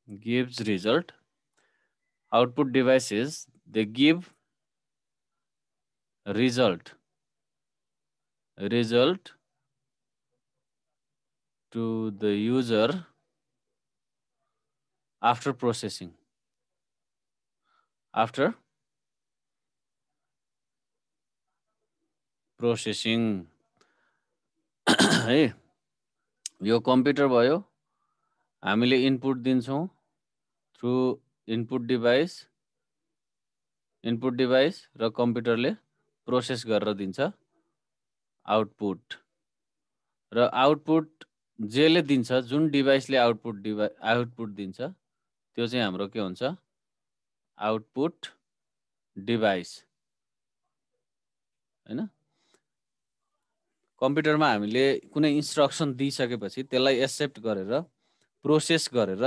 gives result. Output devices, they give result to the user after processing. After processing है यो computer भयो, हामीले input दिन्छौँ through input device र कम्प्युटरले process गरेर दिन्छ आउटपुट। र आउटपुट जेले दिन्छ, जुन डिभाइसले आउटपुट दिन्छ त्यो चाहिँ हाम्रो के हुन्छ, आउटपुट डिभाइस हैन। कम्प्युटरमा हामीले कुनै इन्स्ट्रक्सन दिइसकेपछि त्यसलाई एक्सेप्ट गरेर प्रोसेस गरेर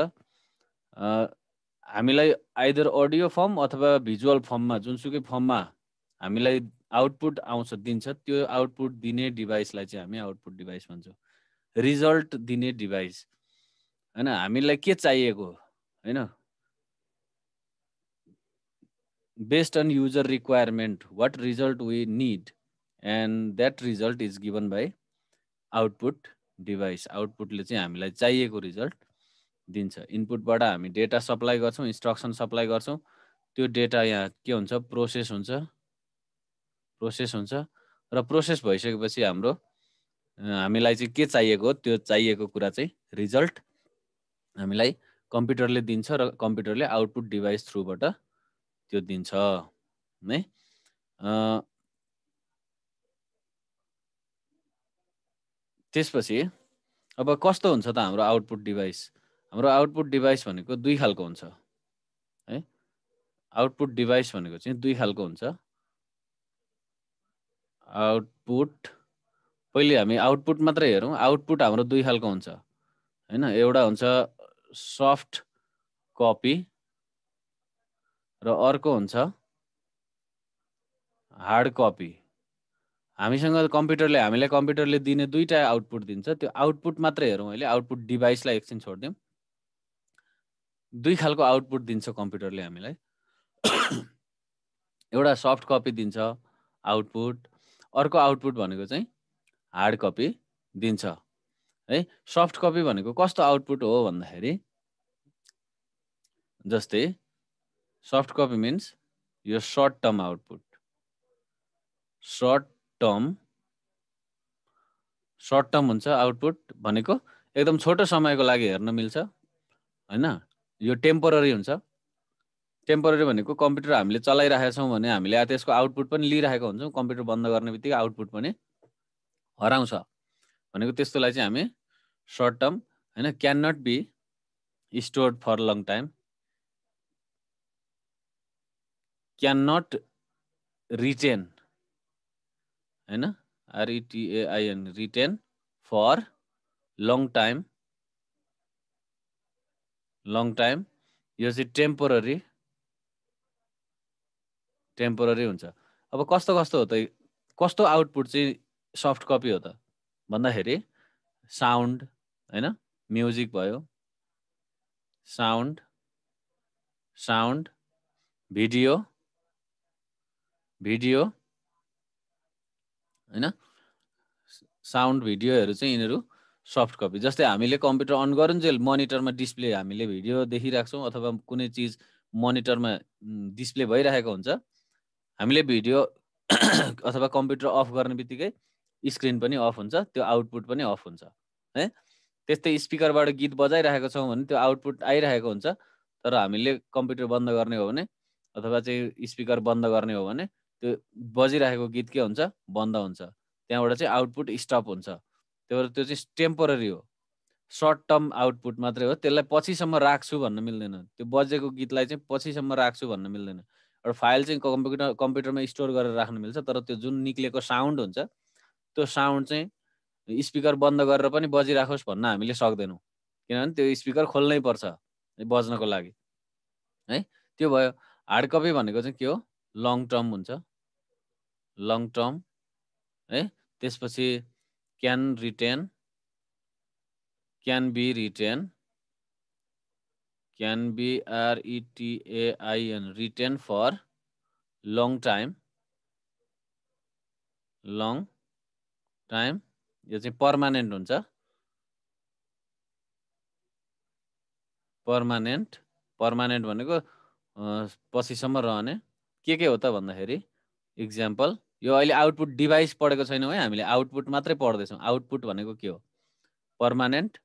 हामीलाई आइदर अडियो फर्म अथवा भिजुअल फर्ममा जुनसुकै फर्ममा हामीलाई आउटपुट आउँछ दिन्छ, त्यो आउटपुट दिने डिभाइसलाई चाहिँ हामी आउटपुट डिभाइस भन्छौँ। रिजल्ट दिने डिभाइस हैन, हामीलाई के चाहिएको हैन, based on user requirement what result we need and that result is given by output device. आउटपुटले चाहिँ हामीलाई चाहिएको रिजल्ट दिन्छ। इनपुटबाट हामी डेटा सप्लाई गर्छौँ, इन्स्ट्रक्सन सप्लाई गर्छौँ, त्यो डेटा यहाँ के हुन्छ, प्रोसेस हुन्छ र प्रोसेस भइसकेपछि हाम्रो हामीलाई चाहिँ के चाहिएको, त्यो चाहिएको कुरा चाहिँ रिजल्ट हामीलाई कम्प्युटरले दिन्छ र कम्प्युटरले आउटपुट डिभाइस थ्रुबाट त्यो दिन्छ है। त्यसपछि अब कस्तो हुन्छ त हाम्रो आउटपुट डिभाइस? हाम्रो आउटपुट डिभाइस भनेको दुई खालको हुन्छ है। आउटपुट डिभाइस भनेको चाहिँ दुई खालको हुन्छ। आउटपुट, पहिले हामी आउटपुट मात्रै हेरौँ। आउटपुट हाम्रो दुई खालको हुन्छ हैन। एउटा हुन्छ सफ्ट कपी र अर्को हुन्छ हार्ड कपी। हामीलाई कम्प्युटरले दिने दुईटा आउटपुट दिन्छ, त्यो आउटपुट मात्रै हेरौँ अहिले। आउटपुट डिभाइसलाई एकछिन छोडिदिउँ। दुई खालको आउटपुट दिन्छ कम्प्युटरले हामीलाई। एउटा सफ्ट कपी दिन्छ आउटपुट, अर्को आउटपुट भनेको चाहिँ हार्ड कपी दिन्छ है। सफ्ट कपी भनेको कस्तो आउटपुट हो भन्दाखेरि, जस्तै सफ्ट कपी मिन्स यो short term output. Short term हुन्छ आउटपुट भनेको, एकदम छोटो समयको लागि हेर्न मिल्छ हैन। यो टेम्पोररी हुन्छ। टेम्पोररी भनेको कम्प्युटर हामीले चलाइरहेका छौँ भने हामीले त्यसको आउटपुट पनि लिइरहेको हुन्छौँ, कम्प्युटर बन्द गर्ने बित्तिकै आउटपुट पनि हराउँछ भनेको, त्यस्तोलाई चाहिँ हामी सर्ट टर्म हैन, can not be stored for long time, can not retain हैन, RETAIN, retain for long time. यो चाहिँ टेम्पोररी हुन्छ। अब कस्तो हो त, कस्तो आउटपुट चाहिँ सफ्ट कपी हो त भन्दाखेरि, साउन्ड हैन, म्युजिक भयो, साउन्ड भिडियो हैन, साउन्ड भिडियोहरू चाहिँ यिनीहरू सफ्ट कपी। जस्तै हामीले कम्प्युटर अन गरुन्जेल मनिटरमा डिस्प्ले हामीले भिडियो देखिरहेको छौँ अथवा कुनै चिज मनिटरमा डिस्प्ले भइरहेको हुन्छ, हामीले भिडियो अथवा कम्प्युटर अफ गर्ने बित्तिकै स्क्रिन पनि अफ हुन्छ, त्यो आउटपुट पनि अफ हुन्छ है। त्यस्तै स्पिकरबाट गीत बजाइरहेको छौँ भने त्यो आउटपुट आइरहेको हुन्छ, तर हामीले कम्प्युटर बन्द गर्ने हो भने अथवा चाहिँ स्पिकर बन्द गर्ने हो भने त्यो बजिरहेको गीत के हुन्छ, बन्द हुन्छ, त्यहाँबाट चाहिँ आउटपुट स्टप हुन्छ। त्यही भएर त्यो चाहिँ टेम्पोररी हो, सर्ट टर्म आउटपुट मात्रै हो। त्यसलाई पछिसम्म राख्छु भन्न मिल्दैन, त्यो बजेको गीतलाई चाहिँ पछिसम्म राख्छु भन्न मिल्दैन। एउटा फाइल चाहिँ कम्प्युटरमा स्टोर गरेर राख्न मिल्छ, तर त्यो जुन निक्लेको साउन्ड हुन्छ, त्यो साउन्ड चाहिँ स्पिकर बन्द गरेर पनि बजिराखोस् भन्न हामीले सक्दैनौँ, किनभने त्यो स्पिकर खोल्नै पर्छ बज्नको लागि है। त्यो भयो। हार्ड कपी भनेको चाहिँ के हो, लङ टर्म हुन्छ, लङ टर्म है। त्यसपछि can be retain Can be RETAIN, retain for long time, long time. यो चाहिँ पर्मानेन्ट हुन्छ, पर्मानेन्ट भनेको पछिसम्म रहने। के हो त भन्दाखेरि इक्जाम्पल, यो अहिले आउटपुट डिभाइस पढेको छैनौँ है, हामीले आउटपुट मात्रै पढ्दैछौँ। आउटपुट भनेको के हो? पर्मानेन्ट।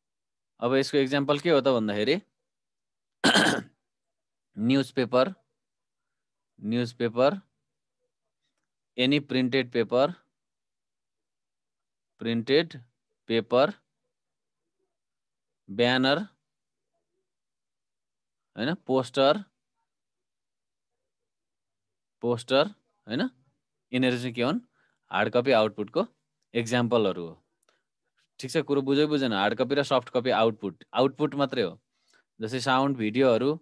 अब यसको इक्जाम्पल के हो त भन्दाखेरि newspaper, any printed paper, banner हैन, पोस्टर हैन, यिनीहरू चाहिँ के हुन्? हार्ड कपी आउटपुटको एक्जाम्पलहरू हो। ठिक छ, कुरो बुझेन? हार्ड कपी र सफ्ट कपी आउटपुट मात्रै हो। जस्तै साउन्ड भिडियोहरू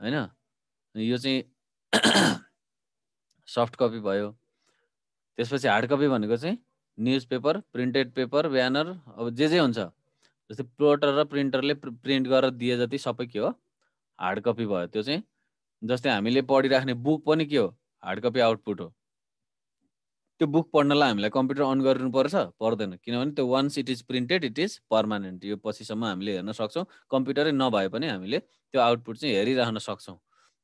हैन, यो चाहिँ सफ्ट कपी भयो। त्यसपछि हार्ड कपी भनेको चाहिँ न्युजपेपर, प्रिन्टेड पेपर, ब्यानर, अब जे हुन्छ। जस्तै प्लोटर र प्रिन्टरले प्रिन्ट गरेर दिए जति सबै के हो? हार्ड कपी भयो। त्यो चाहिँ जस्तै हामीले पढिराख्ने बुक पनि के हो? हार्ड कपी आउटपुट हो। त्यो बुक पढ्नलाई हामीलाई कम्प्युटर अन गर्नुपर्छ? पर्दैन, किनभने त्यो once it is printed it is permanent. यो पछिसम्म हामीले हेर्न सक्छौँ, कम्प्युटरै नभए पनि हामीले त्यो आउटपुट चाहिँ हेरिरहन सक्छौँ।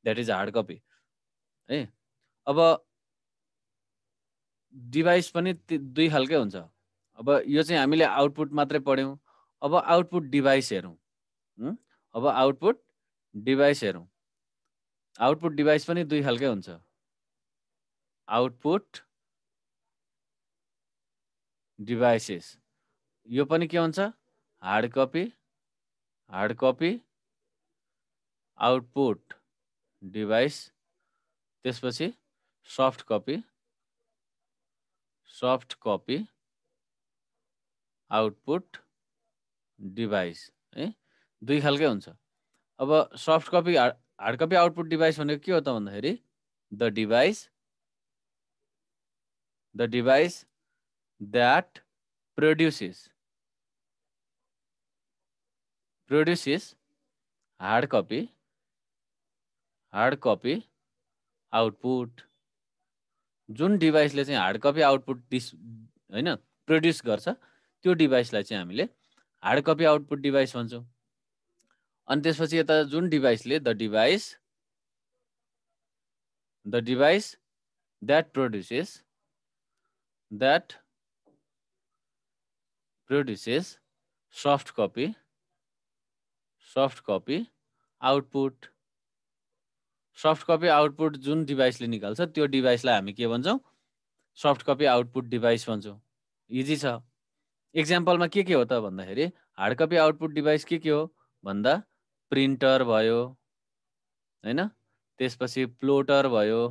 द्याट इज हार्ड कपी है। अब डिभाइस पनि दुई खालकै हुन्छ। अब यो चाहिँ हामीले आउटपुट मात्रै पढ्यौँ। अब आउटपुट डिभाइस हेरौँ। आउटपुट डिभाइस पनि दुई खालकै हुन्छ। आउटपुट डिभाइसेस, यो पनि के हुन्छ? Hard copy output device. त्यसपछि सफ्ट कपी आउटपुट डिभाइस है, दुई खालकै हुन्छ। अब soft copy hard copy output device भनेको के हो त भन्दाखेरि the device that produces hard copy output. जुन डिभाइसले चाहिँ हार्ड कपी आउटपुट हैन प्रोड्युस गर्छ, त्यो डिभाइसलाई चाहिँ हामीले हार्ड कपी आउटपुट डिभाइस भन्छौँ। अनि त्यसपछि यता जुन डिभाइसले the device that produces soft copy output. Soft copy output जुन डिभाइसले निकाल्छ त्यो डिभाइसलाई हामी के भन्छौँ? सफ्ट कपी आउटपुट डिभाइस भन्छौँ। इजी छ। एक्जाम्पलमा के हो त भन्दाखेरि हार्ड कपी आउटपुट डिभाइस के हो भन्दा प्रिन्टर भयो हैन, त्यसपछि प्लोटर भयो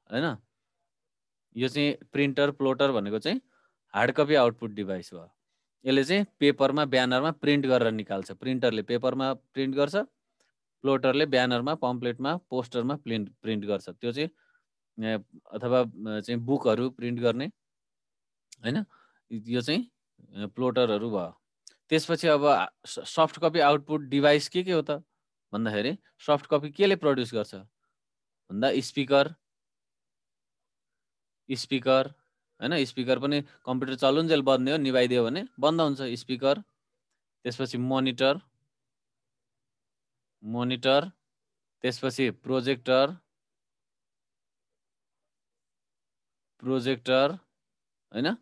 हैन। यो चाहिँ प्रिन्टर, प्लोटर भनेको चाहिँ हार्ड कपी आउटपुट डिभाइस हो। यसले चाहिँ पेपरमा, ब्यानरमा प्रिन्ट गरेर निकाल्छ। प्रिन्टरले पेपरमा प्रिन्ट गर्छ, प्लोटरले ब्यानरमा, पम्पलेटमा, पोस्टरमा प्रिन्ट गर्छ। त्यो चाहिँ अथवा चाहिँ बुकहरू प्रिन्ट गर्ने हैन, यो चाहिँ प्लोटरहरू भयो। त्यसपछि अब सफ्ट कपी आउटपुट डिभाइस के हो त भन्दाखेरि सफ्ट कपी केले प्रड्युस गर्छ भन्दा स्पिकर हैन। स्पिकर पनि कम्प्युटर चलुन्जेल बज्ने हो, निभाइदियो भने बन्द हुन्छ स्पिकर। त्यसपछि मोनिटर, त्यसपछि प्रोजेक्टर हैन।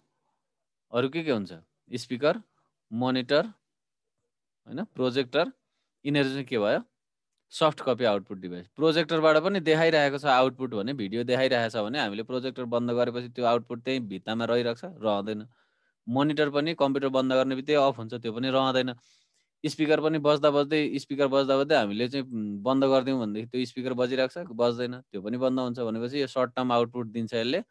अरु के हुन्छ? स्पिकर, मोनिटर हैन, प्रोजेक्टर, यिनीहरू चाहिँ के भयो? Soft copy output device. प्रोजेक्टरबाट पनि देखाइरहेको छ आउटपुट भने, भिडियो देखाइरहेको छ भने हामीले प्रोजेक्टर बन्द गरेपछि त्यो आउटपुट त्यही भित्तामा रहिरहेको छ? रहँदैन। मोनिटर पनि कम्प्युटर बन्द गर्ने बित्तिकै अफ हुन्छ, त्यो पनि रहँदैन। स्पिकर पनि बज्दा बज्दै हामीले चाहिँ बन्द गरिदिउँ भनेदेखि त्यो स्पिकर बजिरहेको छ, बज्दैन, त्यो पनि बन्द हुन्छ। भनेपछि यो सर्ट टर्म आउटपुट दिन्छ यसले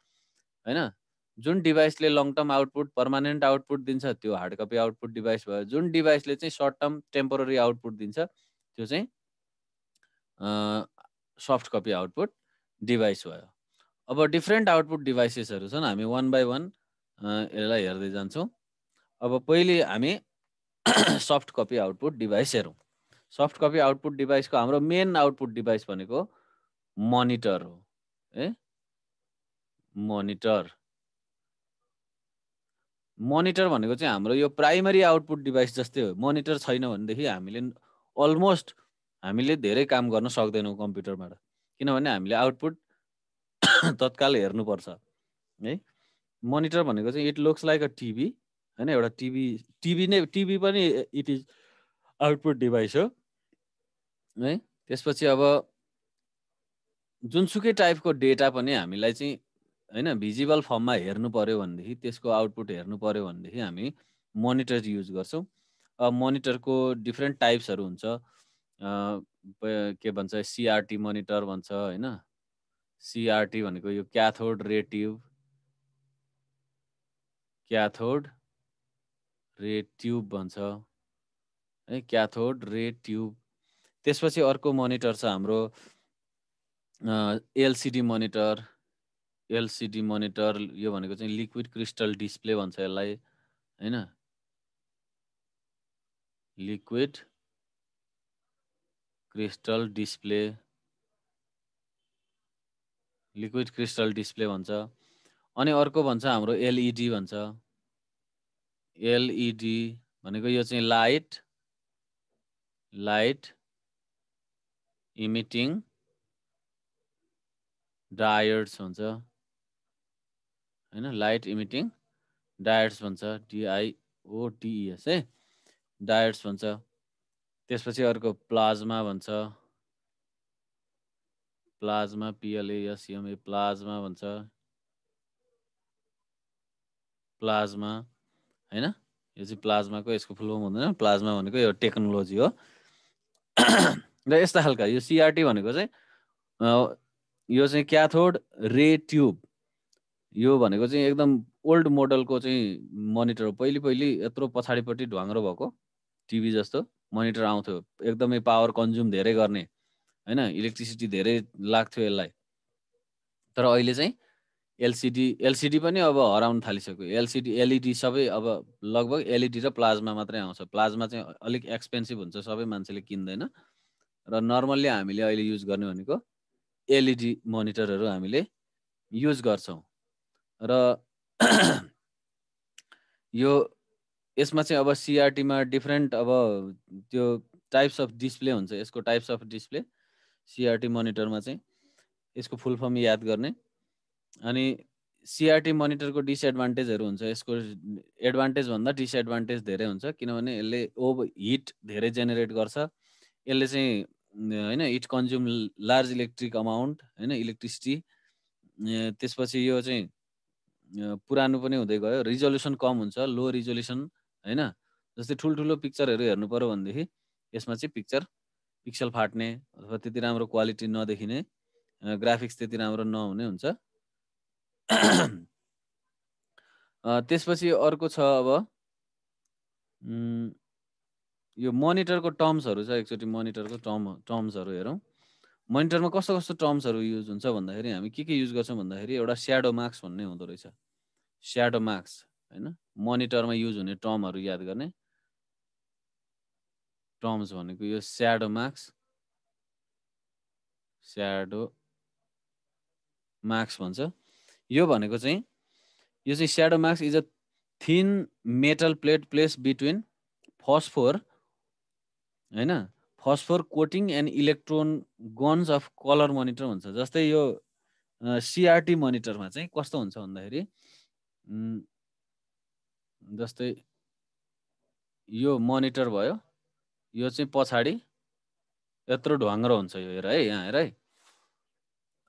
हैन। जुन डिभाइसले long term output, permanent output दिन्छ त्यो हार्ड कपी आउटपुट डिभाइस भयो। जुन डिभाइसले चाहिँ सर्ट टर्म, टेम्पोररी आउटपुट दिन्छ त्यो चाहिँ सफ्ट कपी आउटपुट डिभाइस भयो। अब डिफ्रेन्ट आउटपुट डिभाइसेसहरू छन्, हामी वान बाई वान यसलाई हेर्दै जान्छौँ। अब पहिले हामी सफ्ट कपी आउटपुट डिभाइस हेरौँ। सफ्ट कपी आउटपुट डिभाइसको हाम्रो मेन आउटपुट डिभाइस भनेको मोनिटर हो है। मोनिटर भनेको चाहिँ हाम्रो यो प्राइमरी आउटपुट डिभाइस जस्तै हो। मोनिटर छैन भनेदेखि हामीले धेरै काम गर्न सक्दैनौँ कम्प्युटरबाट, किनभने हामीले आउटपुट तत्काल हेर्नुपर्छ है। मोनिटर भनेको चाहिँ it looks like a TV होइन, एउटा टिभी पनि इट इज आउटपुट डिभाइस हो है। त्यसपछि अब जुनसुकै टाइपको डेटा पनि हामीलाई चाहिँ होइन भिजिबल फर्ममा हेर्नु पर्यो भनेदेखि, त्यसको आउटपुट हेर्नु पर्यो भनेदेखि हामी मोनिटर युज गर्छौँ। मोनिटरको डिफ्रेन्ट टाइप्सहरू हुन्छ। के भन्छ, सिआरटी मोनिटर भन्छ होइन। सिआरटी भनेको यो क्याथोड रे ट्युब भन्छ है, क्याथोड रे ट्युब। त्यसपछि अर्को मोनिटर छ हाम्रो एलसिडी मोनिटर। यो भनेको चाहिँ लिक्विड क्रिस्टल डिस्प्ले भन्छ यसलाई होइन। लिक्विड क्रिस्टल डिस्प्ले भन्छ। अनि अर्को भन्छ हाम्रो एलइडी भन्छ। एलइडी भनेको यो चाहिँ लाइट इमिटिङ डायोड्स भन्छ होइन। लाइट इमिटिङ डायोड्स भन्छ, DIODES है, डायोड्स भन्छ। त्यसपछि अर्को प्लाज्मा भन्छ। प्लाज्मा PLASMA प्लाज्मा भन्छ। प्लाज्मा होइन, यो चाहिँ प्लाज्माको यसको फुल फर्म हुँदैन। प्लाज्मा भनेको यो टेक्नोलोजी हो र यस्ता खालका। यो सिआरटी भनेको चाहिँ यो चाहिँ क्याथोड रे ट्युब। यो भनेको चाहिँ एकदम ओल्ड मोडलको चाहिँ मोनिटर हो। पहिले यत्रो पछाडिपट्टि ढ्वाङ्ग्रो भएको टिभी जस्तो मोनिटर आउँथ्यो, एकदमै पावर कन्ज्युम धेरै गर्ने होइन, इलेक्ट्रिसिटी धेरै लाग्थ्यो यसलाई। तर अहिले चाहिँ एलसिडी पनि अब हराउन थालिसक्यो। एलइडी सबै अब लगभग एलइडी र प्लाज्मा मात्रै आउँछ। प्लाज्मा चाहिँ अलिक एक्सपेन्सिभ हुन्छ, सबै मान्छेले किन्दैन। र नर्मल्ली हामीले अहिले युज गर्ने भनेको एलइडी मोनिटरहरू हामीले युज गर्छौँ। र यो यसमा चाहिँ अब सिआरटीमा डिफ्रेन्ट अब त्यो टाइप्स अफ डिस्प्ले हुन्छ। यसको टाइप्स अफ डिस्प्ले सिआरटी मोनिटरमा चाहिँ यसको फुल फर्म याद गर्ने। अनि सिआरटी मोनिटरको डिसएडभान्टेजहरू हुन्छ। यसको एडभान्टेज भन्दा डिसएडभान्टेज धेरै हुन्छ, किनभने यसले हिट धेरै जेनेरेट गर्छ। यसले चाहिँ होइन it consume large electric amount होइन, इलेक्ट्रिसिटी। त्यसपछि यो चाहिँ पुरानो पनि हुँदै गयो। रिजोल्युसन कम हुन्छ, लो रिजोल्युसन होइन। जस्तै ठुल्ठुलो पिक्चरहरू हेर्नु पर्यो भनेदेखि यसमा चाहिँ पिक्सल फाट्ने अथवा त्यति राम्रो क्वालिटी नदेखिने, ग्राफिक्स त्यति राम्रो नहुने हुन्छ। त्यसपछि अर्को छ अब यो मोनिटरको टर्म्सहरू छ। एकचोटि मोनिटरको टर्म्सहरू हेरौँ। मोनिटरमा कस्तो कस्तो टर्म्सहरू युज हुन्छ भन्दाखेरि हामी के युज गर्छौँ भन्दाखेरि एउटा स्याडो मार्क्स भन्ने हुँदो रहेछ। स्याडो मार्क्स होइन, मोनिटरमा युज हुने टर्महरू याद गर्ने। टर्म्स भनेको यो स्याडो मार्क्स भन्छ। यो भनेको चाहिँ यो चाहिँ shadow mask is a thin metal plate placed between phosphor होइन, phosphor coating and electron guns of colour monitor भन्छ। जस्तै यो सिआरटी मोनिटरमा चाहिँ कस्तो हुन्छ भन्दाखेरि जस्तै यो मोनिटर भयो, यो चाहिँ पछाडि यत्रो ढ्वाङ्ग्रो हुन्छ यो, हेर है, यहाँ हेर है।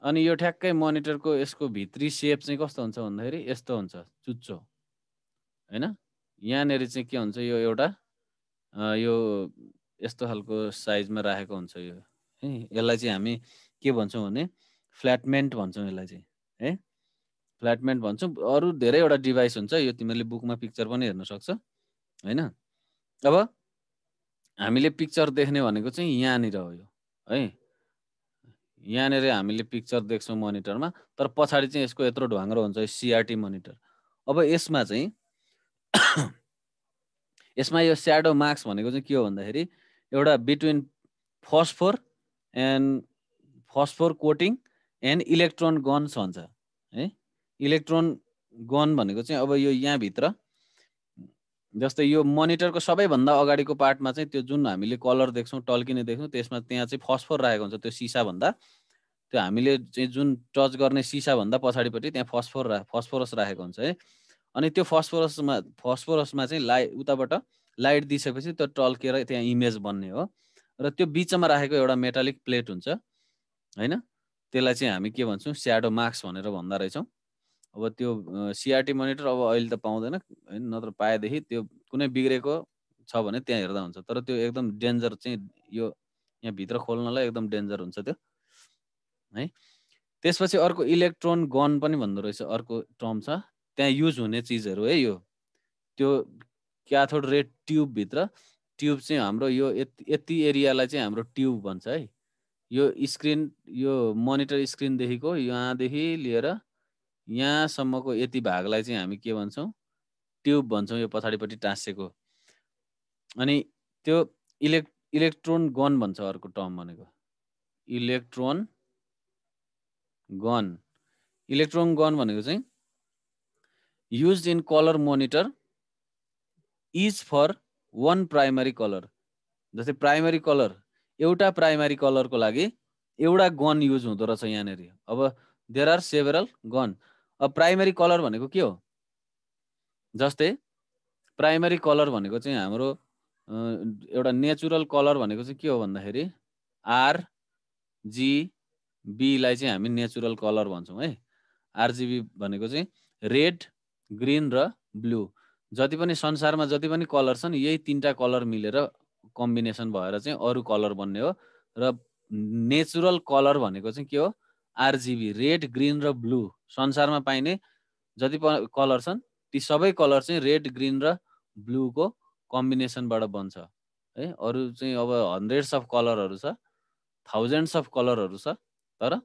अनि यो ठ्याक्कै मोनिटरको यसको भित्री सेप चाहिँ कस्तो हुन्छ भन्दाखेरि यस्तो हुन्छ, चुच्चो होइन। यहाँनिर चाहिँ के हुन्छ, यो एउटा यो यस्तो खालको साइजमा राखेको हुन्छ यो है। यसलाई चाहिँ हामी के भन्छौँ भने फ्ल्याटमेन्ट भन्छौँ यसलाई चाहिँ है, फ्ल्याटमेन्ट भन्छौँ। अरू धेरैवटा डिभाइस हुन्छ, यो तिमीले बुकमा पिक्चर पनि हेर्न सक्छ होइन। अब हामीले पिक्चर देख्ने भनेको चाहिँ यहाँनिर हो यो है। यहाँनिर हामीले पिक्चर देख्छौँ मोनिटरमा, तर पछाडि चाहिँ यसको यत्रो ढ्वाङ्ग्रो हुन्छ सिआरटी मोनिटर। अब यसमा चाहिँ यसमा यो स्याडो मार्क्स भनेको चाहिँ के हो भन्दाखेरि एउटा between phosphor coating and electron guns भन्छ है। इलेक्ट्रोन गन भनेको चाहिँ अब यो यहाँभित्र जस्तै यो मोनिटरको सबैभन्दा अगाडिको पार्टमा चाहिँ त्यो जुन हामीले कलर देख्छौँ टल्किने देख्छौँ त्यसमा त्यहाँ चाहिँ फस्फोर राखेको हुन्छ। त्यो सिसाभन्दा त्यो हामीले चाहिँ जुन टच गर्ने सिसाभन्दा पछाडिपट्टि त्यहाँ फस्फोरस राखेको हुन्छ है। अनि त्यो फस्फोरसमा चाहिँ उताबाट लाइट दिइसकेपछि त्यो टल्केर त्यहाँ इमेज बन्ने हो। र त्यो बिचमा राखेको एउटा मेटालिक प्लेट हुन्छ होइन, त्यसलाई चाहिँ हामी के भन्छौँ स्याडो मार्क्स भनेर भन्दा रहेछौँ। अब त्यो सिआरटी मोनिटर अब अहिले त पाउँदैन होइन, नत्र पाएदेखि त्यो कुनै बिग्रेको छ भने त्यहाँ हेर्दा हुन्छ। तर त्यो एकदम डेन्जर चाहिँ यो यहाँभित्र खोल्नलाई एकदम डेन्जर हुन्छ त्यो है। त्यसपछि अर्को इलेक्ट्रोन गन पनि भन्दो रहेछ, अर्को टर्म छ त्यहाँ युज हुने चिजहरू है। यो त्यो क्याथोड रे ट्युबभित्र ट्युब चाहिँ हाम्रो यो यति एरियालाई चाहिँ हाम्रो ट्युब भन्छ है। यो स्क्रिन यो मोनिटर स्क्रिनदेखिको यहाँदेखि लिएर यहाँसम्मको यति भागलाई चाहिँ हामी के भन्छौँ ट्युब भन्छौँ, यो पछाडिपट्टि टाँसेको। अनि त्यो इलेक्ट्रोन गन भन्छ अर्को टर्म भनेको इलेक्ट्रोन गन भनेको चाहिँ use in colour monitor is for one primary colour. जस्तै प्राइमरी कलर एउटा प्राइमरी कलरको लागि एउटा गन युज हुँदो रहेछ यहाँनिर। अब देयर आर सेभरल गन। अब प्राइमरी कलर भनेको के हो, जस्तै प्राइमरी कलर भनेको चाहिँ हाम्रो एउटा नेचुरल कलर भनेको चाहिँ के हो भन्दाखेरि आरजिबीलाई चाहिँ हामी नेचुरल कलर भन्छौँ है। आरजिबी भनेको चाहिँ रेड, ग्रिन र ब्लू। जति पनि संसारमा जति पनि कलर छन् यही तीनटा कलर मिलेर कम्बिनेसन भएर चाहिँ अरू कलर बन्ने हो। र नेचुरल कलर भनेको चाहिँ के हो आरजिबी, रेड, ग्रिन र ब्लू। संसारमा पाइने जति पनि कलर छन् ती सबै कलर चाहिँ रेड, ग्रिन र ब्लूको कम्बिनेसनबाट बन्छ है। अरू चाहिँ अब हन्ड्रेड्स अफ कलरहरू छ, थाउजन्ड्स अफ कलरहरू छ, तर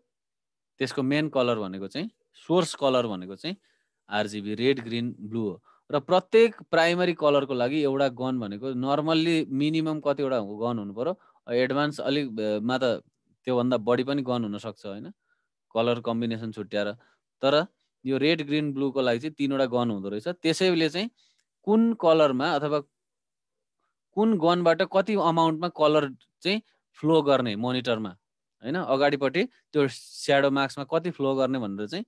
त्यसको मेन कलर भनेको चाहिँ सोर्स कलर भनेको चाहिँ आरजिबी, रेड, ग्रिन, ब्लू हो। र प्रत्येक प्राइमरी कलरको लागि एउटा गन भनेको नर्मल्ली मिनिमम कतिवटा गन हुनु पर्यो, एडभान्स अलिकमा त त्योभन्दा बढी पनि गन हुनसक्छ होइन, कलर कम्बिनेसन छुट्याएर। तर यो रेड, ग्रिन, ब्लूको लागि चाहिँ 3वटा गन हुँदो रहेछ। त्यसैले चाहिँ कुन कलरमा अथवा कुन गनबाट कति अमाउन्टमा कलर चाहिँ फ्लो गर्ने मोनिटरमा होइन, अगाडिपट्टि त्यो स्याडो मार्क्समा कति फ्लो गर्ने भनेर चाहिँ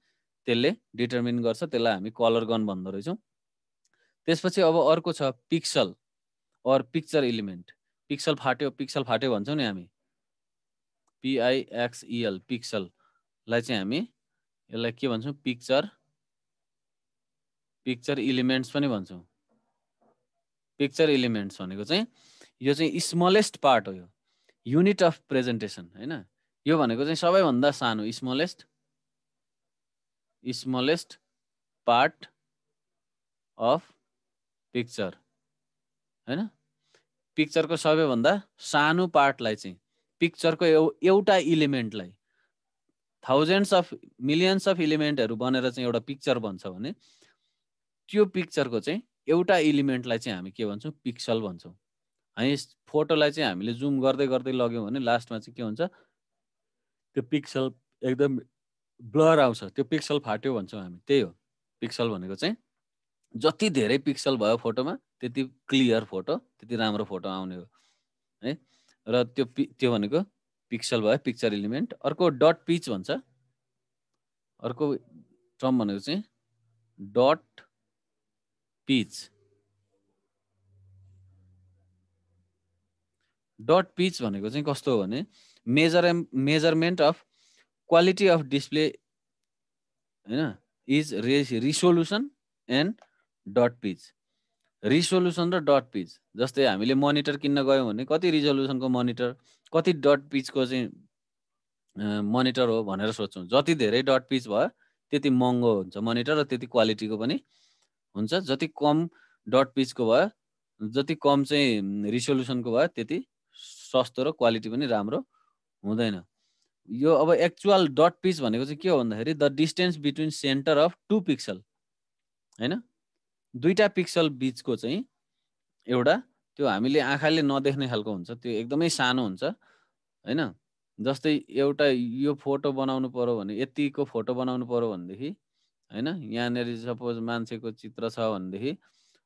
त्यसले डिटर्मिन गर्छ। त्यसलाई हामी कलर गन भन्दो रहेछौँ। त्यसपछि अब अर्को छ पिक्सल और पिक्चर इलिमेन्ट। पिक्सल फाट्यो भन्छौँ नि हामी, PIXEL पिक्सललाई चाहिँ हामी यसलाई के भन्छौँ पिक्चर इलिमेन्ट्स पनि भन्छौँ। पिक्चर इलिमेन्ट्स भनेको चाहिँ यो चाहिँ स्मलेस्ट पार्ट हो, यो युनिट अफ प्रेजेन्टेसन होइन। यो भनेको चाहिँ सबैभन्दा सानो स्मलेस्ट पार्ट अफ पिक्चर होइन। पिक्चरको सबैभन्दा सानो पार्टलाई चाहिँ पिक्चरको एउटा इलिमेन्टलाई थाउजन्ड्स अफ मिलियन्स अफ इलिमेन्टहरू बनेर चाहिँ एउटा पिक्चर बन्छ भने त्यो पिक्चरको चाहिँ एउटा इलिमेन्टलाई चाहिँ हामी के भन्छौँ पिक्सल भन्छौँ। हामी फोटोलाई चाहिँ हामीले जुम गर्दै गर्दै लग्यौँ भने लास्टमा चाहिँ के हुन्छ त्यो पिक्सल एकदम ब्लर आउँछ, त्यो पिक्सल फाट्यो भन्छौँ हामी। त्यही हो पिक्सल भनेको चाहिँ। जति धेरै पिक्सल भयो फोटोमा त्यति क्लियर फोटो, त्यति राम्रो फोटो आउने हो है। र त्यो भनेको पिक्सल भयो, पिक्चर इलिमेन्ट। अर्को डट पिच भन्छ, अर्को टर्म भनेको चाहिँ डट पिच। डट पिच भनेको चाहिँ कस्तो हो भने measurement of quality of display होइन इज रिसोल्युसन एन्ड डट पिच। रिसोल्युसन र डट पिच, जस्तै हामीले मोनिटर किन्न गयौँ भने कति रिजोल्युसनको मोनिटर, कति डट पिचको चाहिँ मोनिटर हो भनेर सोध्छौँ। जति धेरै डट पिच भयो त्यति महँगो हुन्छ मोनिटर र त्यति क्वालिटीको पनि हुन्छ। जति कम डट पिचको भयो, जति कम चाहिँ रिसोल्युसनको भयो त्यति सस्तो र क्वालिटी पनि राम्रो हुँदैन। यो अब एक्चुअल डट पिच भनेको चाहिँ के हो भन्दाखेरि the distance between centre of 2 pixel होइन, दुईटा पिक्सल बिचको चाहिँ एउटा त्यो हामीले आँखाले नदेख्ने खालको हुन्छ, त्यो एकदमै सानो हुन्छ हैन। जस्तै एउटा यो फोटो बनाउनु पर्यो भने यतिको फोटो बनाउनु पर्यो भनेदेखि हैन, यहाँनेरि सपोज मान्छेको चित्र छ भनेदेखि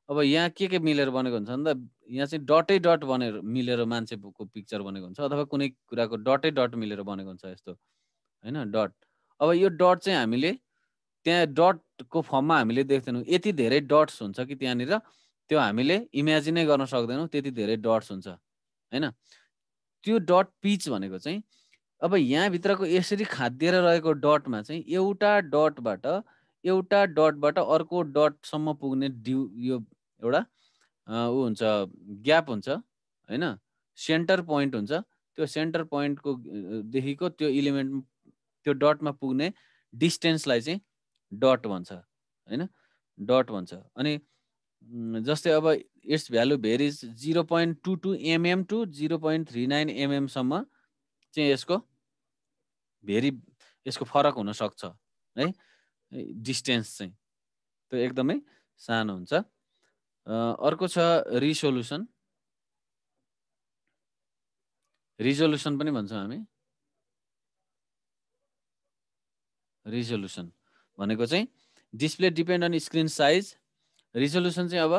अब यहाँ के मिलेर बनेको हुन्छ भन्दा यहाँ चाहिँ डटै डट बनेर मिलेर मान्छेको पिक्चर बनेको हुन्छ अथवा कुनै कुराको डटै डट मिलेर बनेको हुन्छ यस्तो हैन, डट। अब यो डट चाहिँ हामीले त्यहाँ डटको फर्ममा हामीले देख्दैनौँ। यति धेरै डट्स हुन्छ कि त्यहाँनिर त्यो हामीले इमेजिनै गर्न सक्दैनौँ, त्यति धेरै डट्स हुन्छ हैन। त्यो डट पिच भनेको चाहिँ अब यहाँभित्रको यसरी खाद्दिएर रहेको डटमा चाहिँ एउटा डटबाट अर्को डटसम्म पुग्ने यो एउटा ऊ हुन्छ, ग्याप हुन्छ हैन, सेन्टर पोइन्ट हुन्छ। त्यो सेन्टर पोइन्टको देखिको त्यो इलिमेन्ट त्यो डटमा पुग्ने डिस्टेन्सलाई चाहिँ डट भन्छ हैन, डट भन्छ। अनि जस्तै अब it's value varies 0.22 mm to 0.39 mm सम्म चाहिँ यसको फरक हुन सक्छ है, डिस्टेन्स चाहिँ त्यो एकदमै सानो हुन्छ। अर्को छ रिजोल्युसन। रिजोल्युसन पनि भन्छौँ हामी। रिजोल्युसन भनेको चाहिँ display depend on screen size. Resolution चाहिँ अब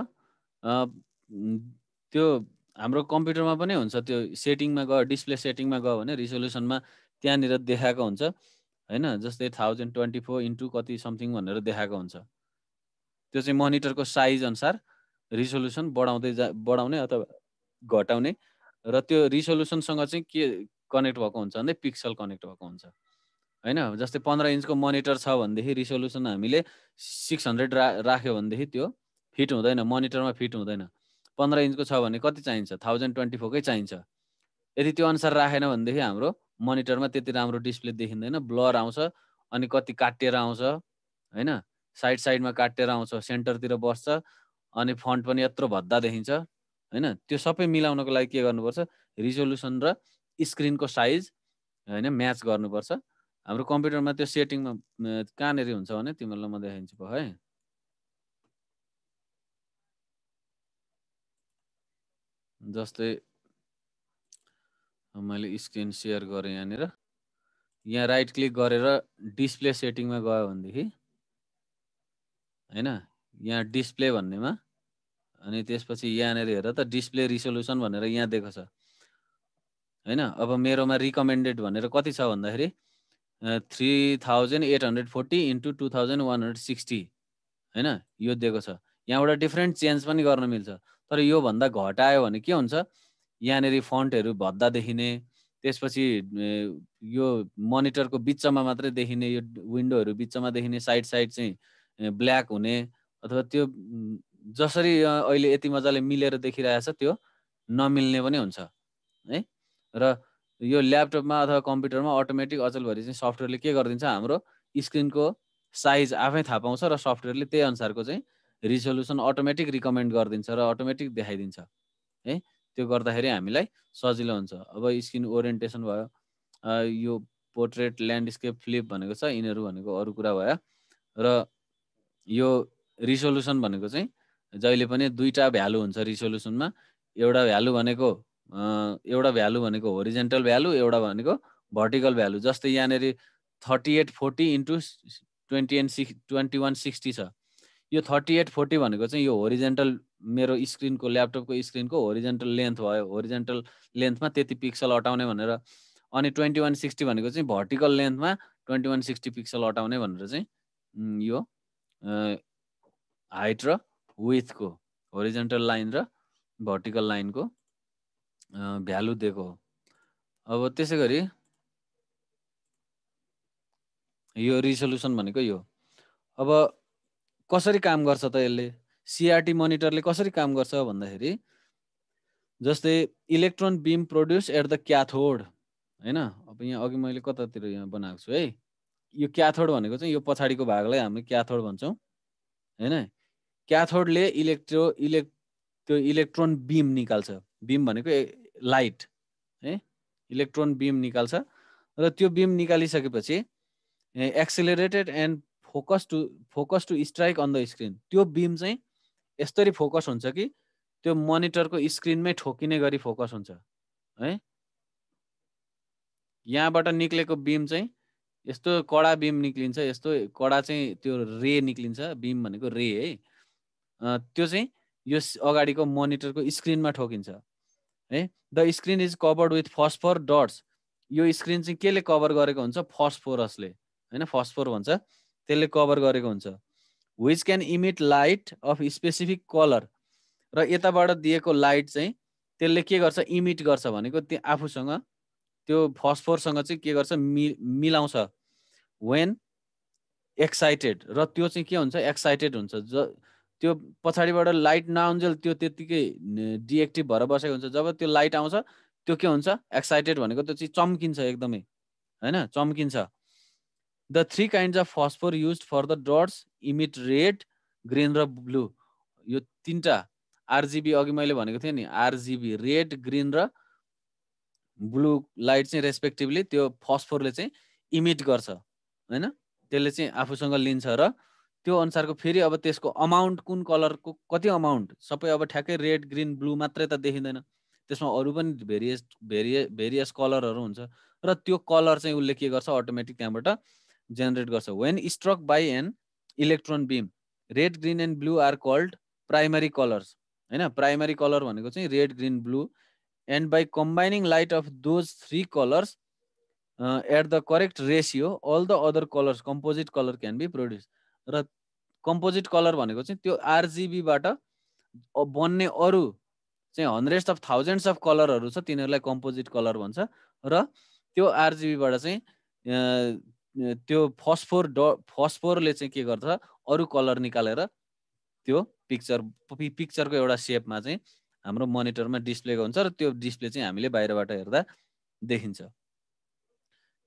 त्यो हाम्रो कम्प्युटरमा पनि हुन्छ, त्यो सेटिङमा गयो, डिस्प्ले सेटिङमा गयो भने रिजोल्युसनमा त्यहाँनिर देखाएको हुन्छ हैन। जस्तै 1024 इन्टु कति समथिङ भनेर देखाएको हुन्छ। त्यो चाहिँ मोनिटरको साइज अनुसार रिजोल्युसन बढाउने अथवा घटाउने, र त्यो रिजोल्युसनसँग चाहिँ के कनेक्ट भएको हुन्छ भने पिक्सल कनेक्ट भएको हुन्छ हैन। जस्तै 15 इन्चको मोनिटर छ भनेदेखि रिजोल्युसन हामीले 600 राख्यो भनेदेखि त्यो फिट हुँदैन, मोनिटरमा फिट हुँदैन। 15 इन्चको छ भने कति चाहिन्छ, 1024 कै चाहिन्छ। यदि त्यो अनुसार राखेन भनेदेखि हाम्रो मोनिटरमा त्यति राम्रो डिस्प्ले देखिँदैन, ब्लर आउँछ, अनि कति काटिएर आउँछ हैन, साइडमा काटिएर आउँछ, सेन्टरतिर बस्छ, अनि फन्ट पनि यत्रो भद्दा देखिन्छ हैन। त्यो सबै मिलाउनको लागि के गर्नुपर्छ, रिजोल्युसन र स्क्रिनको साइज हैन म्याच गर्नुपर्छ। हाम्रो कम्प्युटरमा त्यो सेटिङमा कहाँनिर हुन्छ भने तिमीहरूलाई म देखाइदिन्छु प है। जस्तै मैले स्क्रिन सेयर गरेँ, यहाँनिर यहाँ राइट क्लिक गरेर डिस्प्ले सेटिङमा गयो भनेदेखि हैन, यहाँ डिस्प्ले भन्नेमा, अनि त्यसपछि यहाँनिर हेर त डिस्प्ले रिजोल्युसन भनेर यहाँ दिएको छ हैन। अब मेरोमा रिकमेन्डेड भनेर कति छ भन्दाखेरि 3840 इन्टु 2160 हैन, यो दिएको छ। यहाँबाट डिफ्रेन्ट चेन्ज पनि गर्न मिल्छ, तर योभन्दा घटायो भने के हुन्छ, यहाँनिर फन्टहरू भद्दा देखिने, त्यसपछि यो मोनिटरको बिचमा मात्रै देखिने, यो विन्डोहरू बिचमा देखिने, साइड चाहिँ ब्ल्याक हुने, अथवा त्यो जसरी अहिले यति मजाले मिलेर देखिरहेछ त्यो नमिल्ने पनि हुन्छ है। र यो ल्यापटपमा अथवा कम्प्युटरमा अटोमेटिक अचलभरि चाहिँ सफ्टवेयरले के गरिदिन्छ, हाम्रो स्क्रिनको साइज आफै थाहा पाउँछ र सफ्टवेयरले त्यही अनुसारको चाहिँ रिजोल्युसन अटोमेटिक रिकमेन्ड गरिदिन्छ र अटोमेटिक देखाइदिन्छ है। त्यो गर्दाखेरि हामीलाई सजिलो हुन्छ। अब स्क्रिन ओरिएन्टेसन भयो, यो पोर्ट्रेट, ल्यान्डस्केप, फ्लिप भनेको छ, यिनीहरू भनेको अरू कुरा भयो। र यो रिजोल्युसन भनेको चाहिँ जहिले पनि दुईटा भ्यालु हुन्छ रिजोल्युसनमा। एउटा भ्यालु भनेको होरिजेन्टल भ्यालु, एउटा भनेको भर्टिकल भ्यालु। जस्तै यहाँनिर 3840 इन्टु 2160 छ। यो 3840 भनेको चाहिँ यो होरिजेन्टल, मेरो स्क्रिनको ल्यापटपको स्क्रिनको होरिजेन्टल लेन्थ भयो, होरिजेन्टल लेन्थमा त्यति पिक्सल अटाउने भनेर। अनि 2160 भनेको चाहिँ भर्टिकल लेन्थमा 2160 पिक्सल अटाउने भनेर चाहिँ यो हाइट र विथको, होरिजेन्टल लाइन र भर्टिकल लाइनको भ्यालु दिएको हो। अब त्यसै गरी यो रिजोल्युसन भनेको यो। अब कसरी काम गर्छ त यसले, सिआरटी मोनिटरले कसरी काम गर्छ भन्दाखेरि, जस्तै electron beam produce at the cathode हैन। अब यहाँ अघि मैले कतातिर यहाँ बनाएको छु है, यो क्याथोड भनेको चाहिँ यो पछाडिको भागलाई हामी क्याथोड भन्छौँ हैन। क्याथोडले त्यो इलेक्ट्रोन बिम निकाल्छ। बिम भनेको लाइट है, इलेक्ट्रोन बिम निकाल्छ, र त्यो बिम निकालिसकेपछि accelerated and focus to strike on the screen. त्यो बिम चाहिँ यस्तरी फोकस हुन्छ कि त्यो मोनिटरको स्क्रिनमै ठोकिने गरी फोकस हुन्छ है। यहाँबाट निक्लेको बिम चाहिँ यस्तो कडा बिम निक्लिन्छ, यस्तो कडा चाहिँ त्यो रे निक्लिन्छ, बिम भनेको रे है। त्यो चाहिँ यो अगाडिको मोनिटरको स्क्रिनमा ठोकिन्छ है। The screen is covered with phosphor dots. यो स्क्रिन चाहिँ केले कभर गरेको हुन्छ? फस्फोरसले होइन, फस्फोर भन्छ, त्यसले कभर गरेको हुन्छ। Which can emit light of specific colour. र यताबाट दिएको लाइट चाहिँ त्यसले के गर्छ? इमिट गर्छ भनेको त्यो आफूसँग त्यो फस्फोरसँग चाहिँ के गर्छ? मिलाउँछ वेन एक्साइटेड। र त्यो चाहिँ के हुन्छ? एक्साइटेड हुन्छ। त्यो पछाडिबाट लाइट नआउन्जेल त्यो त्यत्तिकै डिएक्टिभ भएर बसेको हुन्छ। जब त्यो लाइट आउँछ त्यो के हुन्छ? एक्साइटेड भनेको त्यो चाहिँ चम्किन्छ एकदमै होइन, चम्किन्छ। The 3 kinds of phosphor used for the dots emit red, green र ब्लू। यो 3टा आरजिबी, अघि मैले भनेको थिएँ नि, आरजिबी रेड, ग्रिन र ब्लू लाइट चाहिँ रेस्पेक्टिभली त्यो फस्फोरले चाहिँ इमिट गर्छ होइन, त्यसले चाहिँ आफूसँग लिन्छ। र त्यो अनुसारको फेरि अब त्यसको अमाउन्ट कुन कलरको कति अमाउन्ट, सबै अब ठ्याक्कै रेड ग्रिन ब्लू मात्रै त देखिँदैन, त्यसमा अरू पनि भेरियस कलरहरू हुन्छ। र त्यो कलर चाहिँ उसले के गर्छ? अटोमेटिक त्यहाँबाट जेनेरेट गर्छ। When struck by an electron beam, red green and blue are called primary colours होइन। प्राइमरी कलर भनेको चाहिँ red green blue. And by combining light of those 3 colours at the correct ratio all the other colours composite colour can be produce. र composite colour भनेको चाहिँ त्यो आरजिबीबाट बन्ने अरू चाहिँ हन्ड्रेड्स अफ थाउजन्ड्स अफ कलरहरू छ, तिनीहरूलाई कम्पोजिट कलर भन्छ। र त्यो आरजिबीबाट चाहिँ त्यो फस्फोरले चाहिँ के गर्छ? अरू कलर निकालेर त्यो पिक्चरको एउटा सेपमा चाहिँ हाम्रो मोनिटरमा डिस्प्लेको हुन्छ। र त्यो डिस्प्ले चाहिँ हामीले बाहिरबाट हेर्दा देखिन्छ।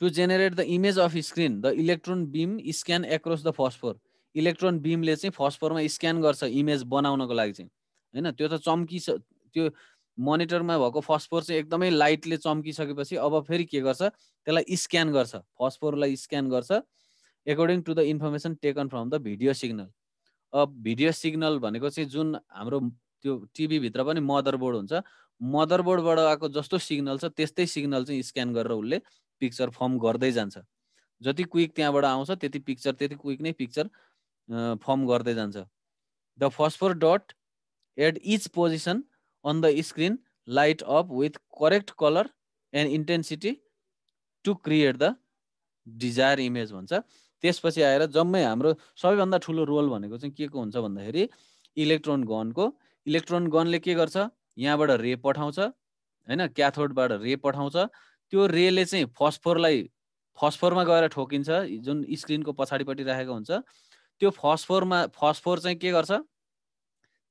To generate the image of screen the electron beam scan across the phosphor. Electron बिमले चाहिँ फस्फोरमा स्क्यान गर्छ इमेज बनाउनको लागि चाहिँ होइन। त्यो त त्यो मोनिटरमा भएको फस्फोर चाहिँ एकदमै लाइटले चम्किसकेपछि अब फेरि के गर्छ? त्यसलाई स्क्यान गर्छ, फस्फोरलाई स्क्यान गर्छ according to the information taken from the video signal. अब भिडियो सिग्नल भनेको चाहिँ जुन हाम्रो त्यो टिभीभित्र पनि मदरबोर्ड हुन्छ, मदरबोर्डबाट आएको जस्तो सिग्नल छ त्यस्तै सिग्नल चाहिँ स्क्यान गरेर उसले पिक्चर फर्म गर्दै जान्छ। जति क्विक त्यहाँबाट आउँछ त्यति क्विक नै पिक्चर फर्म गर्दै जान्छ। The phosphor dot at each position on the screen light up with correct colour and intensity to create the desire image भन्छ। त्यसपछि आएर जम्मै हाम्रो सबैभन्दा ठुलो रोल भनेको चाहिँ के को हुन्छ भन्दाखेरि इलेक्ट्रोन गनको। इलेक्ट्रोन गनले के गर्छ? यहाँबाट रे पठाउँछ होइन, क्याथोडबाट रे पठाउँछ। त्यो रेले चाहिँ फस्फोरमा गएर ठोकिन्छ जुन स्क्रिनको पछाडिपट्टि राखेको हुन्छ। त्यो फस्फोर चाहिँ के गर्छ?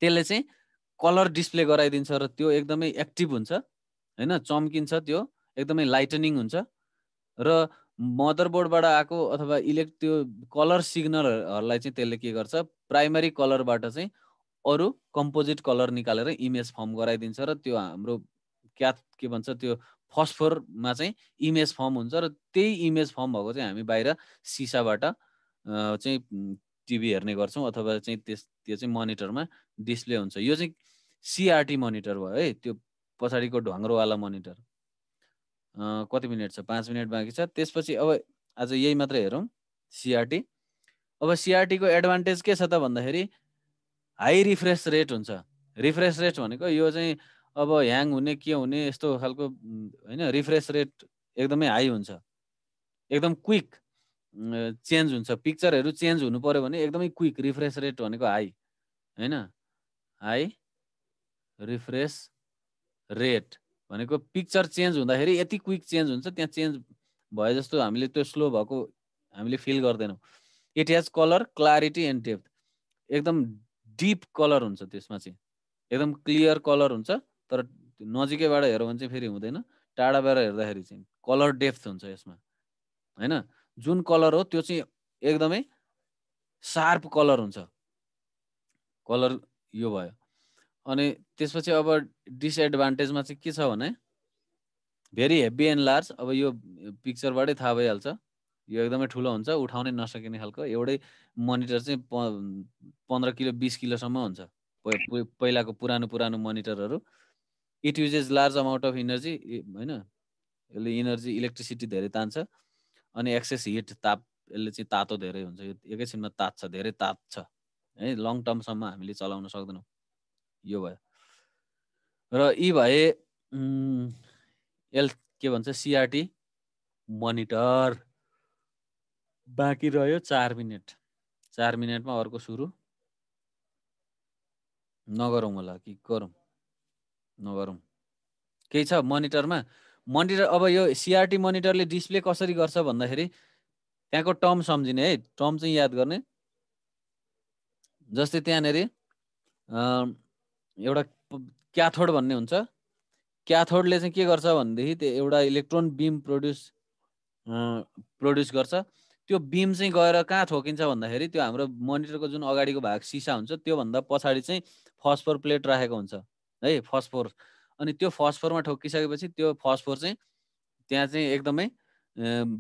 त्यसले चाहिँ कलर डिस्प्ले गराइदिन्छ र त्यो एकदमै एक्टिभ हुन्छ होइन, चम्किन्छ, त्यो एकदमै लाइटनिङ हुन्छ। र मदरबोर्डबाट आएको अथवा त्यो कलर सिग्नलहरूलाई चाहिँ त्यसले के गर्छ? प्राइमरी कलरबाट चाहिँ अरू कम्पोजिट कलर निकालेर इमेज फर्म गराइदिन्छ। र त्यो हाम्रो के भन्छ त्यो फस्फोरमा चाहिँ इमेज फर्म हुन्छ। र त्यही इमेज फर्म भएको चाहिँ हामी बाहिर सिसाबाट चाहिँ टिभी हेर्ने गर्छौँ अथवा चाहिँ त्यो चाहिँ मोनिटरमा डिस्प्ले हुन्छ। यो चाहिँ सिआरटी मोनिटर भयो है, त्यो पछाडिको ढङ्ग्रोवाला मोनिटर। कति मिनट छ? 5 मिनट बाँकी छ। त्यसपछि अब आज यही मात्रै हेरौँ सिआरटी। अब सिआरटीको एडभान्टेज के छ त भन्दाखेरि हाई रिफ्रेस रेट हुन्छ। रिफ्रेस रेट भनेको यो चाहिँ अब ह्याङ हुने के हुने यस्तो खालको होइन, रिफ्रेस रेट एकदमै हाई हुन्छ, एकदम क्विक चेन्ज हुन्छ। पिक्चरहरू चेन्ज हुनु पर्यो भने एकदमै क्विक, रिफ्रेस रेट भनेको हाई होइन, हाई रिफ्रेस रेट भनेको पिक्चर चेन्ज हुँदाखेरि यति क्विक चेन्ज हुन्छ, त्यहाँ चेन्ज भए जस्तो हामीले त्यो स्लो भएको हामीले फिल गर्दैनौँ। It has colour clarity and depth. एकदम डिप कलर हुन्छ त्यसमा चाहिँ, एकदम क्लियर कलर हुन्छ। तर नजिकैबाट हेऱ्यो भने चाहिँ फेरि हुँदैन, टाढाबाट हेर्दाखेरि चाहिँ कलर डेप्थ हुन्छ यसमा होइन। जुन कलर हो त्यो चाहिँ एकदमै सार्प कलर हुन्छ, कलर यो भयो। अनि त्यसपछि अब डिसएडभान्टेजमा चाहिँ के छ भने भेरी हेभी एन्ड लार्ज। अब यो पिक्चरबाटै थाहा भइहाल्छ, यो एकदमै ठुलो हुन्छ, उठाउनै नसकिने खालको। एउटै मोनिटर चाहिँ 15 किलो 20 किलोसम्म हुन्छ पहिलाको पुरानो मोनिटरहरू it uses large amount of energy हैन यसले इनर्जी इलेक्ट्रिसिटी धेरै तान्छ अनि एक्सेस हिट ताप यसले चाहिँ तातो धेरै हुन्छ एकैछिनमा तात्छ धेरै तात्छ है लङ टर्मसम्म हामीले चलाउन सक्दैनौँ यो भयो र यी भए के भन्छ सिआरटी मोनिटर बाँकी रह्यो 4 मिनेट 4 मिनेटमा अर्को सुरु नगरौँ होला कि गरौँ नगरौँ केही छ मोनिटरमा मोनिटर अब यो सिआरटी मोनिटरले डिस्प्ले कसरी गर्छ भन्दाखेरि त्यहाँको टर्म सम्झिने है टर्म चाहिँ याद गर्ने जस्तै त्यहाँनेरि एउटा क्याथोड भन्ने हुन्छ क्याथोडले चाहिँ के गर्छ भनेदेखि त्यो एउटा इलेक्ट्रोन बिम प्रोड्युस गर्छ त्यो बिम चाहिँ गएर कहाँ ठोकिन्छ भन्दाखेरि त्यो हाम्रो मोनिटरको जुन अगाडिको भाग सिसा हुन्छ त्योभन्दा पछाडि चाहिँ फस्फोर प्लेट राखेको हुन्छ है फस्फोर अनि त्यो फस्फोरमा ठोकिसकेपछि त्यो फस्फोर चाहिँ त्यहाँ चाहिँ एकदमै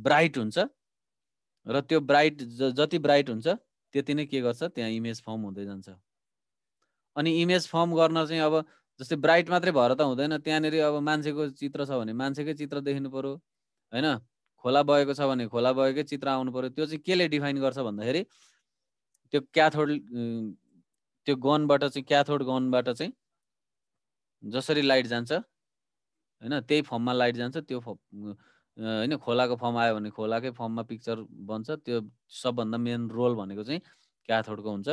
ब्राइट हुन्छ र त्यो ब्राइट जति ब्राइट हुन्छ त्यति नै के गर्छ त्यहाँ इमेज फर्म हुँदै जान्छ अनि इमेज फर्म गर्न चाहिँ अब जस्तै ब्राइट मात्रै भएर त हुँदैन त्यहाँनेरि अब मान्छेको चित्र छ भने मान्छेकै चित्र देखिनु पर्यो हैन खोला बगेको छ भने खोला बगेकै चित्र आउनु पर्यो त्यो चाहिँ केले डिफाइन गर्छ भन्दाखेरि त्यो क्याथोड त्यो गनबाट चाहिँ क्याथोड गनबाट चाहिँ जसरी लाइट जान्छ हैन त्यही फर्ममा लाइट जान्छ त्यो हैन खोलाको फर्म आयो भने खोलाकै फर्ममा पिक्चर बन्छ त्यो सबभन्दा मेन रोल भनेको चाहिँ क्याथोडको हुन्छ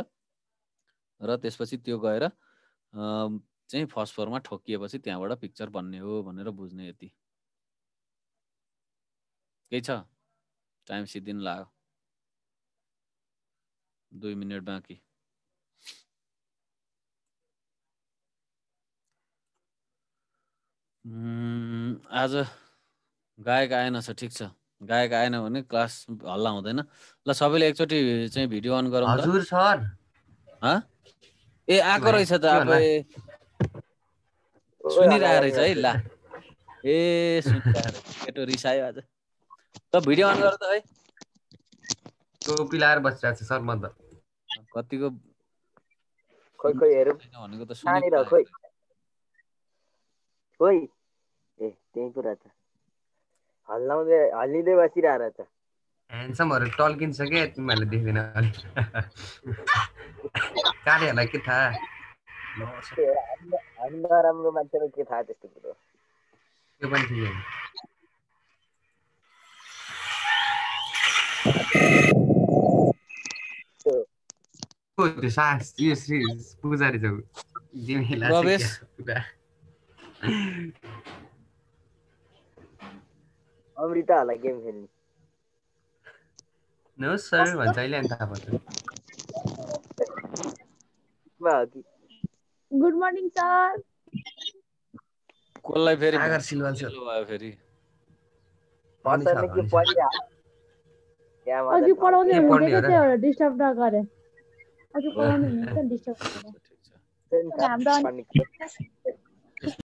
र त्यसपछि त्यो गएर चाहिँ फस्फोरमा ठोकिएपछि त्यहाँबाट पिक्चर बन्ने हो भनेर बुझ्ने यति केही छ टाइम सिद्धिन लाग्यो 2 मिनेट बाँकी आज गायक आएन छ ठिक छ गायक आएन भने क्लास हल्ला हुँदैन ल सबैले एकचोटि चाहिँ भिडियो अन गरौँ त हजुर सर ए आएको रहेछ त आफै सुनिरहेको रहेछ है ला ए सुनिरहेको केटो रिसायो आज त भिडियो अन गर त है टोपी लाएर बसिरहेको छ सर म त कतिको खोइ हेरौँ भनेको त सुनिरहेको खोइ ए त्यही कुरा त हल्लिँदै बसिरहेको छ ह्यान्डसमहरू टल्किन्छ के तिमीहरूले देख्दैन कार्यहरूलाई के थाहा हामी नराम्रो मान्छेलाई के थाहा त्यस्तो कुरो त्यो पनि ठिकै हो त्यो सास यो श्री पुजारी जाऊ प्रवेश अमृताहरूलाई गेम खेल्ने नो सर भन्छ अहिले अनि थाहा पर्छ गुड मर्निङ सर कसलाई फेरि सागर सिलवाल सर भयो फेरि अघि पढाउने हुँदैन डिस्टर्ब नगरे अघि पढाउने हुँदैन डिस्टर्ब गरेर हाम्रो